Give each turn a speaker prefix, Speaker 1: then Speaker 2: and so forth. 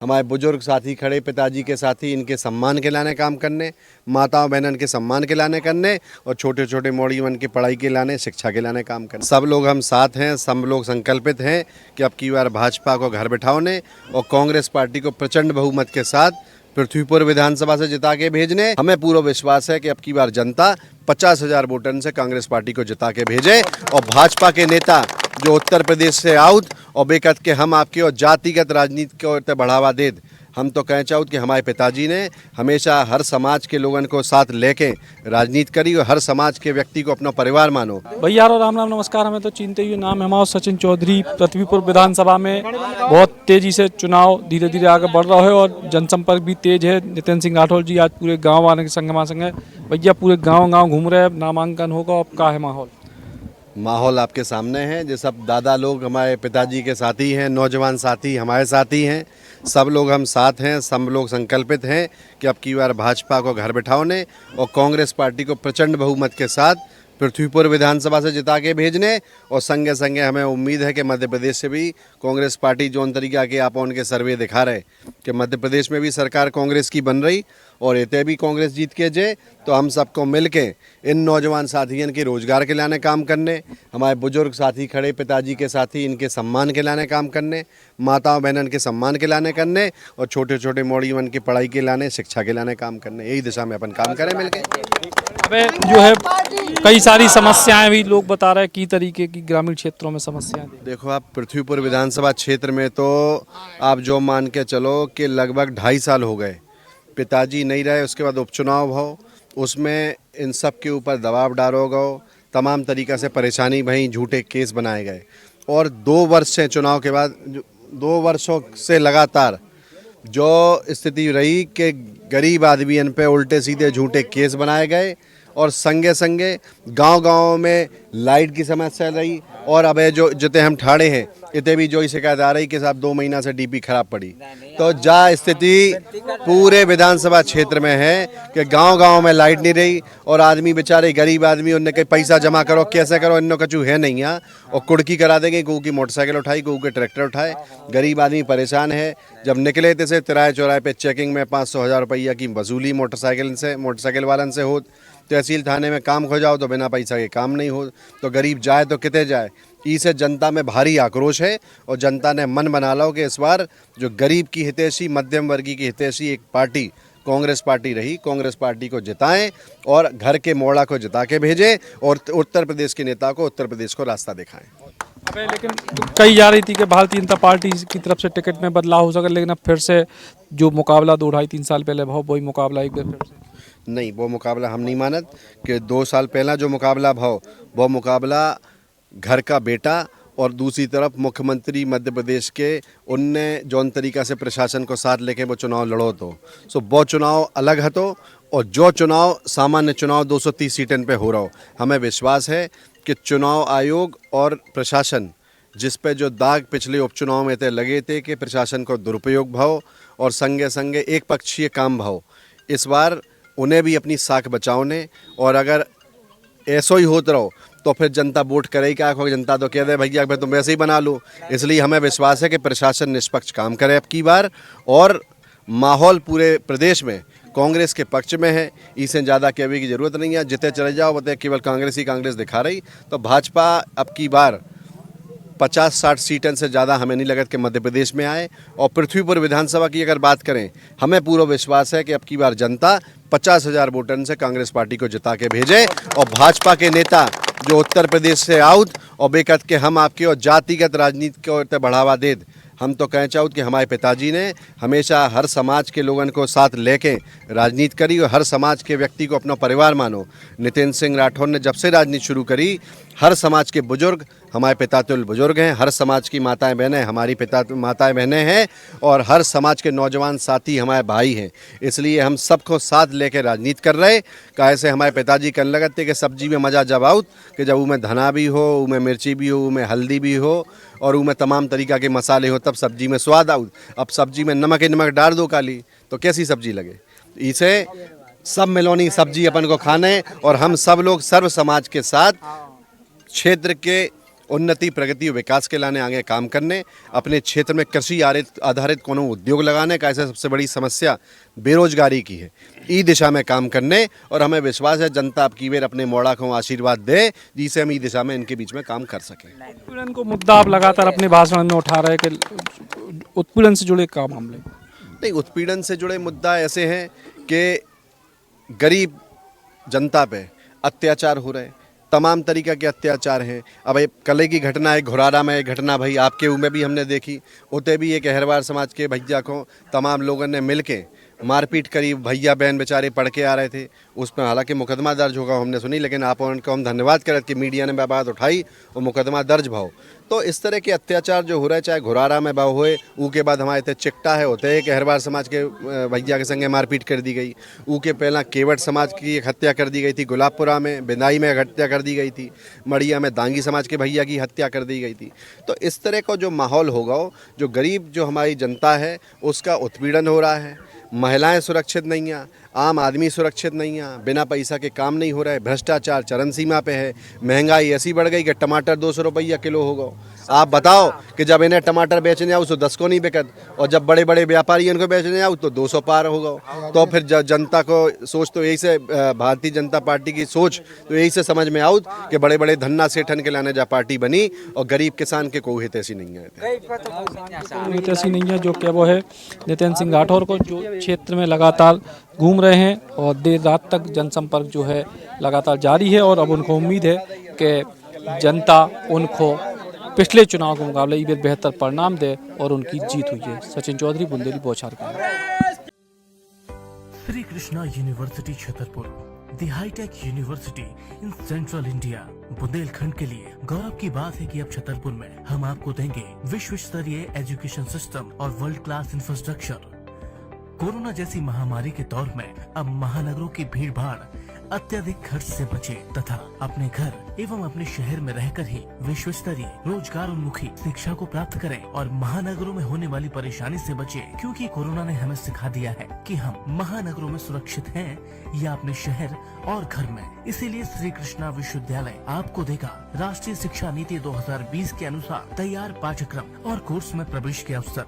Speaker 1: हमारे बुजुर्ग साथी खड़े, पिताजी के साथी, इनके सम्मान के लाने काम करने, माताओं बहनों के सम्मान के लाने करने और छोटे छोटे मोड़ीवन की पढ़ाई के लाने, शिक्षा के लाने काम करने। सब लोग हम साथ हैं, सब लोग संकल्पित हैं कि अब की बार भाजपा को घर बिठाने और कांग्रेस पार्टी को प्रचंड बहुमत के साथ पृथ्वीपुर विधानसभा से जिता के भेजने। हमें पूरा विश्वास है कि अब की बार जनता 50,000 वोटन से कांग्रेस पार्टी को जिता के भेजे और भाजपा के नेता जो उत्तर प्रदेश से आउत और बेकत के हम आपके और जातिगत राजनीति को बढ़ावा दे। हम तो कह चाहूँ कि हमारे पिताजी ने हमेशा हर समाज के लोगों को साथ लेके राजनीति करी और हर समाज के व्यक्ति को अपना परिवार मानो।
Speaker 2: भैया राम राम नमस्कार। हमें तो चिंते ही नाम है हमारा सचिन चौधरी। पृथ्वीपुर विधानसभा में बहुत तेजी से चुनाव धीरे धीरे आगे बढ़ रहा है और जनसंपर्क भी तेज है। नितिन सिंह राठौर जी आज पूरे गाँव आने के संगमा संग है। भैया पूरे गाँव घूम रहे हैं, नामांकन होगा, अब क्या है माहौल?
Speaker 1: माहौल आपके सामने है। जो सब दादा लोग हमारे पिताजी के साथी हैं, नौजवान साथी हमारे साथी हैं, सब लोग हम साथ हैं, सब लोग संकल्पित हैं कि अब की बार भाजपा को घर बिठाने और कांग्रेस पार्टी को प्रचंड बहुमत के साथ पृथ्वीपुर विधानसभा से जिता के भेजने। और संगे संगे हमें उम्मीद है कि मध्य प्रदेश से भी कांग्रेस पार्टी जो तरीका के आप उनके सर्वे दिखा रहे कि मध्य प्रदेश में भी सरकार कांग्रेस की बन रही और इतने भी कांग्रेस जीत के जे तो हम सबको मिल के इन नौजवान साथियों के रोजगार के लाने काम करने, हमारे बुजुर्ग साथी खड़े, पिताजी के साथी, इनके सम्मान के लाने काम करने, माताओं बहनों के सम्मान के लाने करने और छोटे छोटे मोड़ीवन की पढ़ाई के लाने, शिक्षा के लाने काम करने। यही दिशा में अपन काम करें मिलके।
Speaker 2: अबे जो है कई सारी समस्याएं भी लोग बता रहे हैं की तरीके की ग्रामीण क्षेत्रों में समस्याएं।
Speaker 1: देखो आप पृथ्वीपुर विधानसभा क्षेत्र में तो आप जो मान के चलो कि लगभग 2.5 साल हो गए पिताजी नहीं रहे, उसके बाद उपचुनाव हो, उसमें इन सब के ऊपर दबाव डालो गो, तमाम तरीक़ा से परेशानी भई, झूठे केस बनाए गए और 2 वर्ष से चुनाव के बाद 2 वर्षों से लगातार जो स्थिति रही कि गरीब आदमियों पे उल्टे सीधे झूठे केस बनाए गए और संगे संगे गांव-गांव में लाइट की समस्या रही और अब जो जिते हम ठाड़े हैं इतने भी जो शिकायत आ रही कि साहब 2 महीना से डीपी खराब पड़ी। तो जा स्थिति पूरे विधानसभा क्षेत्र में है कि गांव-गांव में लाइट नहीं रही और आदमी बेचारे गरीब आदमी उनने कहीं पैसा जमा करो, कैसे करो, इन्नो कचू है नहीं यहाँ और कुड़की करा देंगे, कोई की मोटरसाइकिल उठाई, कोई के ट्रैक्टर उठाए, गरीब आदमी परेशान है। जब निकले थे से तिराए चौराहे पे चेकिंग में 500,000 रुपया की वसूली मोटरसाइकिल वालन से हो, तहसील थाने में काम खो जाओ तो बिना पैसा के काम नहीं हो, तो गरीब जाए तो कितने जाए। इसे जनता में भारी आक्रोश है और जनता ने मन बना लो कि इस बार जो गरीब की हितैषी, मध्यम वर्गीय की हितैषी एक पार्टी कांग्रेस पार्टी रही, कांग्रेस पार्टी को जिताएं और घर के मोड़ा को जिता के भेजें और उत्तर प्रदेश के नेता को उत्तर प्रदेश को रास्ता दिखाएं।
Speaker 2: अबे लेकिन कही जा रही थी कि भारतीय जनता पार्टी की तरफ से टिकट में बदलाव हो सके, लेकिन अब फिर से जो मुकाबला 2-2.5-3 साल पहले भाव वही मुकाबला एक बार फिर से
Speaker 1: नहीं, वो मुकाबला हम नहीं मानत कि 2 साल पहला जो मुकाबला भाव वो मुकाबला घर का बेटा और दूसरी तरफ मुख्यमंत्री मध्य प्रदेश के उनने जौन तरीका से प्रशासन को साथ लेके वो चुनाव लड़ो तो सो वो चुनाव अलग है तो और जो चुनाव सामान्य चुनाव 230 सीटन पे हो रहा हो। हमें विश्वास है कि चुनाव आयोग और प्रशासन जिस पे जो दाग पिछले उपचुनाव में थे लगे थे कि प्रशासन को दुरुपयोग भाव और संगे संगे एक पक्षीय काम भाव, इस बार उन्हें भी अपनी साख बचाओने और अगर ऐसा ही होता रहो तो फिर जनता वोट करेगी क्या? जनता तो कह दे भैया फिर तुम वैसे ही बना लो। इसलिए हमें विश्वास है कि प्रशासन निष्पक्ष काम करे अब की बार और माहौल पूरे प्रदेश में कांग्रेस के पक्ष में है। इससे ज़्यादा कहने की ज़रूरत नहीं है। जितने चले जाओ बताए केवल कांग्रेस ही कांग्रेस दिखा रही, तो भाजपा अब की बार 50-60 सीटन से ज़्यादा हमें नहीं लगता कि मध्य प्रदेश में आए। और पृथ्वीपुर विधानसभा की अगर बात करें, हमें पूरा विश्वास है कि अब की बार जनता 50,000 वोटन से कांग्रेस पार्टी को जिता के भेजे और भाजपा के नेता जो उत्तर प्रदेश से आउत और बेकत के हम आपके और जातिगत राजनीति को बढ़ावा दे। हम तो कह चाहूँ कि हमारे पिताजी ने हमेशा हर समाज के लोगों को साथ लेके राजनीति करी और हर समाज के व्यक्ति को अपना परिवार मानो। नितिन सिंह राठौर ने जब से राजनीति शुरू करी, हर समाज के बुजुर्ग हमारे पिता तुल्य बुजुर्ग हैं, हर समाज की माताएं बहनें हमारी माताएं बहनें हैं और हर समाज के नौजवान साथी हमारे भाई हैं। इसलिए हम सबको साथ लेकर राजनीति कर रहे। कैसे हमारे पिताजी कहने लगते कि सब्जी में मज़ा जब आउत कि जब उनमें धना भी हो, उनमें मिर्ची भी हो, उनमें हल्दी भी हो और उनमें तमाम तरीक़ा के मसाले हो, तब सब्जी में स्वाद आउत। अब सब्जी में नमक डाल दो काली तो कैसी सब्जी लगे। इसे सब मिलोनी सब्जी अपन को खाने और हम सब लोग सर्व समाज के साथ क्षेत्र के उन्नति प्रगति और विकास के लाने आगे काम करने, अपने क्षेत्र में कृषि आधारित कोनो उद्योग लगाने का ऐसा सबसे बड़ी समस्या बेरोजगारी की है, ई दिशा में काम करने। और हमें विश्वास है जनता अब की बेर अपने मोड़ा को आशीर्वाद दे जिसे हम ई दिशा में इनके बीच में काम कर सकें।
Speaker 2: उत्पीड़न को मुद्दा आप लगातार अपने भाषण में उठा रहे हैं कि उत्पीड़न से जुड़े क्या मामले?
Speaker 1: नहीं, उत्पीड़न से जुड़े मुद्दा ऐसे हैं कि गरीब जनता पे अत्याचार हो रहे हैं, तमाम तरीक़ा के अत्याचार हैं। अब एक कल की घटना है, घुरारा में एक घटना भाई आपके में भी हमने देखी, उते भी एक अहरवार समाज के भैया को तमाम लोगों ने मिल के मारपीट करी। भैया बहन बेचारे पढ़ के आ रहे थे, उस पर हालांकि मुकदमा दर्ज होगा हमने सुनी, लेकिन आप उनको हम धन्यवाद करें कि मीडिया ने बात उठाई और मुकदमा दर्ज भाव। तो इस तरह के अत्याचार जो हो रहे, चाहे घुरारा में भाव होए, ऊ के बाद हमारे थे चिकटा है होते एक अहरवार समाज के भैया के संगे मारपीट कर दी गई। ऊ के पहला केवट समाज की एक हत्या कर दी गई थी, गुलाबपुरा में बिंदाई में हत्या कर दी गई थी, मड़िया में दांगी समाज के भैया की हत्या कर दी गई थी। तो इस तरह का जो माहौल होगा, जो गरीब जो हमारी जनता है उसका उत्पीड़न हो रहा है, महिलाएं सुरक्षित नहीं हैं, आम आदमी सुरक्षित नहीं है, बिना पैसा के काम नहीं हो रहा है, भ्रष्टाचार चरम सीमा पे है, महंगाई ऐसी बढ़ गई कि टमाटर 200 रुपया किलो हो गया। आप बताओ कि जब इन्हें टमाटर बेचने आओ तो 10 को नहीं बिकत, और जब बड़े बड़े व्यापारी इनको बेचने आओ तो 200 पार हो गया। तो फिर जनता को सोच तो यही से, भारतीय जनता पार्टी की सोच तो यही से समझ में आउत कि बड़े बड़े धन्ना सेठन के लाने जा पार्टी बनी और गरीब किसान के कोई हित ऐसी नहीं है।
Speaker 2: हित ऐसी नहीं है जो कि वो है नितिन सिंह राठौर को, जो क्षेत्र में लगातार घूम रहे हैं और देर रात तक जनसंपर्क जो है लगातार जारी है। और अब उनको उम्मीद है कि जनता उनको पिछले चुनाव के मुकाबले इस बार बेहतर परिणाम दे और उनकी जीत हुई है। सचिन चौधरी, बुंदेली बौछार का।
Speaker 3: Shri Krishna university Chhatarpur, the hitech university in central India. Bundelkhand के लिए गौरव की बात है कि अब छतरपुर में हम आपको देंगे विश्व स्तरीय एजुकेशन सिस्टम और वर्ल्ड क्लास इंफ्रास्ट्रक्चर। कोरोना जैसी महामारी के दौर में अब महानगरों की भीड़ भाड़, अत्यधिक खर्च से बचे तथा अपने घर एवं अपने शहर में रहकर ही विश्व स्तरीय रोजगार उन्मुखी शिक्षा को प्राप्त करें और महानगरों में होने वाली परेशानी से बचे, क्योंकि कोरोना ने हमें सिखा दिया है कि हम महानगरों में सुरक्षित हैं या अपने शहर और घर में। इसीलिए श्री कृष्णा विश्वविद्यालय आपको देगा राष्ट्रीय शिक्षा नीति 2020 के अनुसार तैयार पाठ्यक्रम और कोर्स में प्रवेश के अवसर।